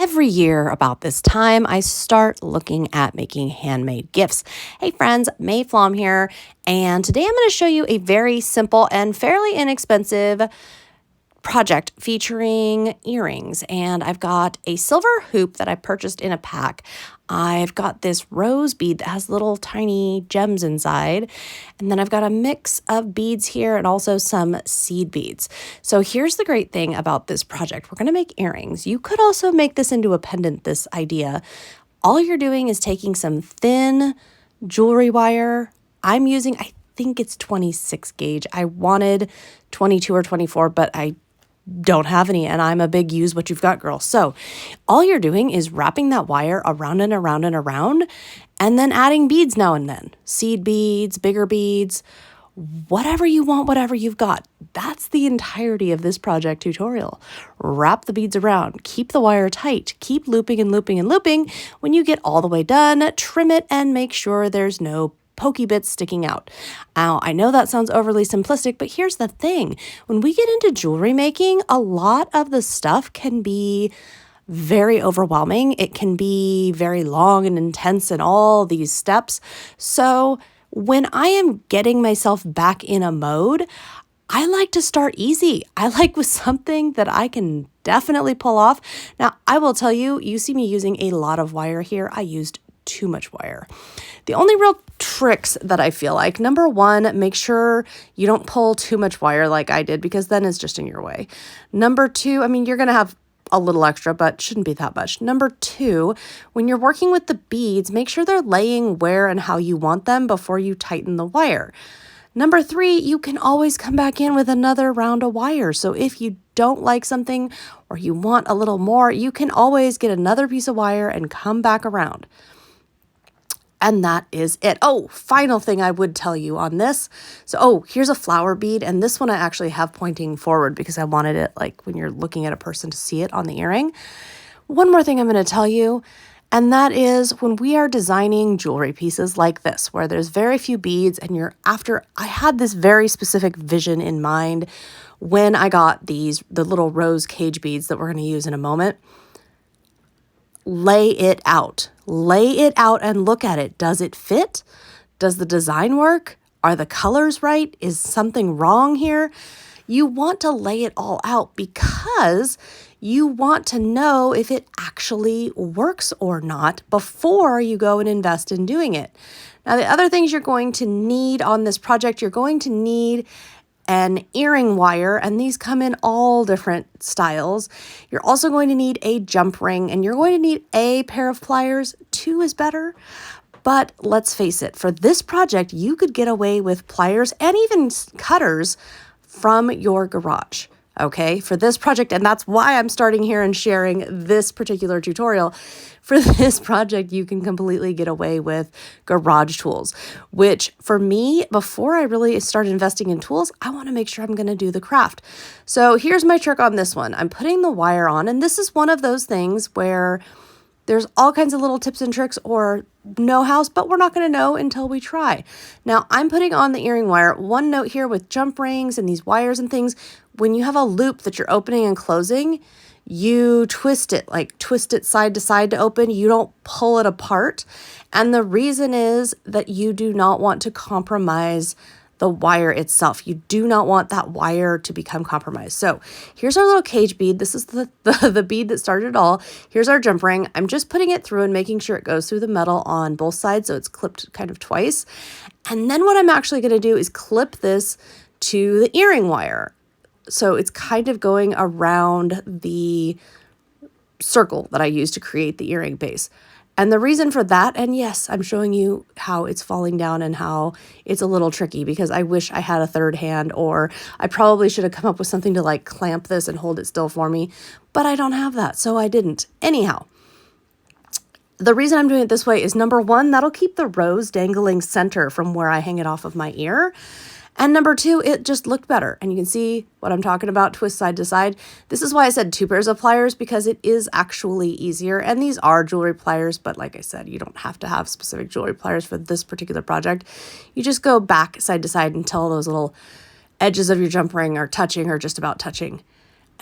Every year about this time, I start looking at making handmade gifts. Hey friends, May Flom here, and today I'm going to show you a very simple and fairly inexpensive project featuring earrings. And I've got a silver hoop that I purchased in a pack. I've got this rose bead that has little tiny gems inside. And then I've got a mix of beads here and also some seed beads. So here's the great thing about this project. We're going to make earrings. You could also make this into a pendant, this idea. All you're doing is taking some thin jewelry wire. I'm using, I think it's 26 gauge. I wanted 22 or 24, but I don't have any, and I'm a big use what you've got girl. So all you're doing is wrapping that wire around and around and around, and then adding beads now and then. Seed beads, bigger beads, whatever you want, whatever you've got. That's the entirety of this project tutorial. Wrap the beads around, keep the wire tight, keep looping and looping and looping. When you get all the way done, trim it and make sure there's no pokey bits sticking out. Now, I know that sounds overly simplistic, but here's the thing. When we get into jewelry making, a lot of the stuff can be very overwhelming. It can be very long and intense and all these steps. So when I am getting myself back in a mode, I like to start easy. I like with something that I can definitely pull off. Now, I will tell you, you see me using a lot of wire here. I used too much wire. The only real tricks that I feel like, number one, make sure you don't pull too much wire like I did, because then it's just in your way. Number two, I mean, you're going to have a little extra, but shouldn't be that much. Number two, when you're working with the beads, make sure they're laying where and how you want them before you tighten the wire. Number three, you can always come back in with another round of wire. So if you don't like something or you want a little more, you can always get another piece of wire and come back around. And that is it. Oh, final thing I would tell you on this. So, here's a flower bead. And this one I actually have pointing forward because I wanted it like when you're looking at a person to see it on the earring. One more thing I'm going to tell you, and that is when we are designing jewelry pieces like this, where there's very few beads and I had this very specific vision in mind when I got the little rose cage beads that we're going to use in a moment. Lay it out. Lay it out and look at it. Does it fit? Does the design work? Are the colors right? Is something wrong here? You want to lay it all out because you want to know if it actually works or not before you go and invest in doing it. Now, the other things you're going to need on this project, you're going to need an earring wire, and these come in all different styles. You're also going to need a jump ring, and you're going to need a pair of pliers. 2 is better. But let's face it, for this project, you could get away with pliers and even cutters from your garage. Okay, for this project, and that's why I'm starting here and sharing this particular tutorial. For this project, you can completely get away with garage tools, which for me, before I really start investing in tools, I want to make sure I'm going to do the craft. So here's my trick on this one. I'm putting the wire on, and this is one of those things where there's all kinds of little tips and tricks or know-hows, but we're not going to know until we try. Now, I'm putting on the earring wire. One note here with jump rings and these wires and things, when you have a loop that you're opening and closing, you twist it side to side to open. You don't pull it apart. And the reason is that you do not want to compromise the wire itself. You do not want that wire to become compromised. So here's our little cage bead. This is the bead that started it all. Here's our jump ring. I'm just putting it through and making sure it goes through the metal on both sides, so it's clipped kind of twice. And then what I'm actually going to do is clip this to the earring wire. So it's kind of going around the circle that I used to create the earring base. And the reason for that, and yes, I'm showing you how it's falling down and how it's a little tricky because I wish I had a third hand, or I probably should have come up with something to like clamp this and hold it still for me, but I don't have that, so I didn't. Anyhow, the reason I'm doing it this way is number one, that'll keep the rose dangling center from where I hang it off of my ear. And number two, it just looked better. And you can see what I'm talking about, twist side to side. This is why I said 2 pairs of pliers, because it is actually easier. And these are jewelry pliers, but like I said, you don't have to have specific jewelry pliers for this particular project. You just go back side to side until those little edges of your jump ring are touching or just about touching.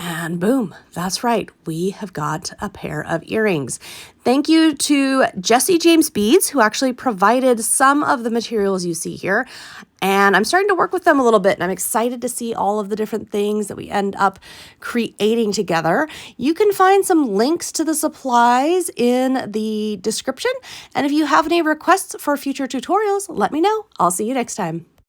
And boom, that's right. We have got a pair of earrings. Thank you to Jesse James Beads, who actually provided some of the materials you see here. And I'm starting to work with them a little bit, and I'm excited to see all of the different things that we end up creating together. You can find some links to the supplies in the description. And if you have any requests for future tutorials, let me know. I'll see you next time.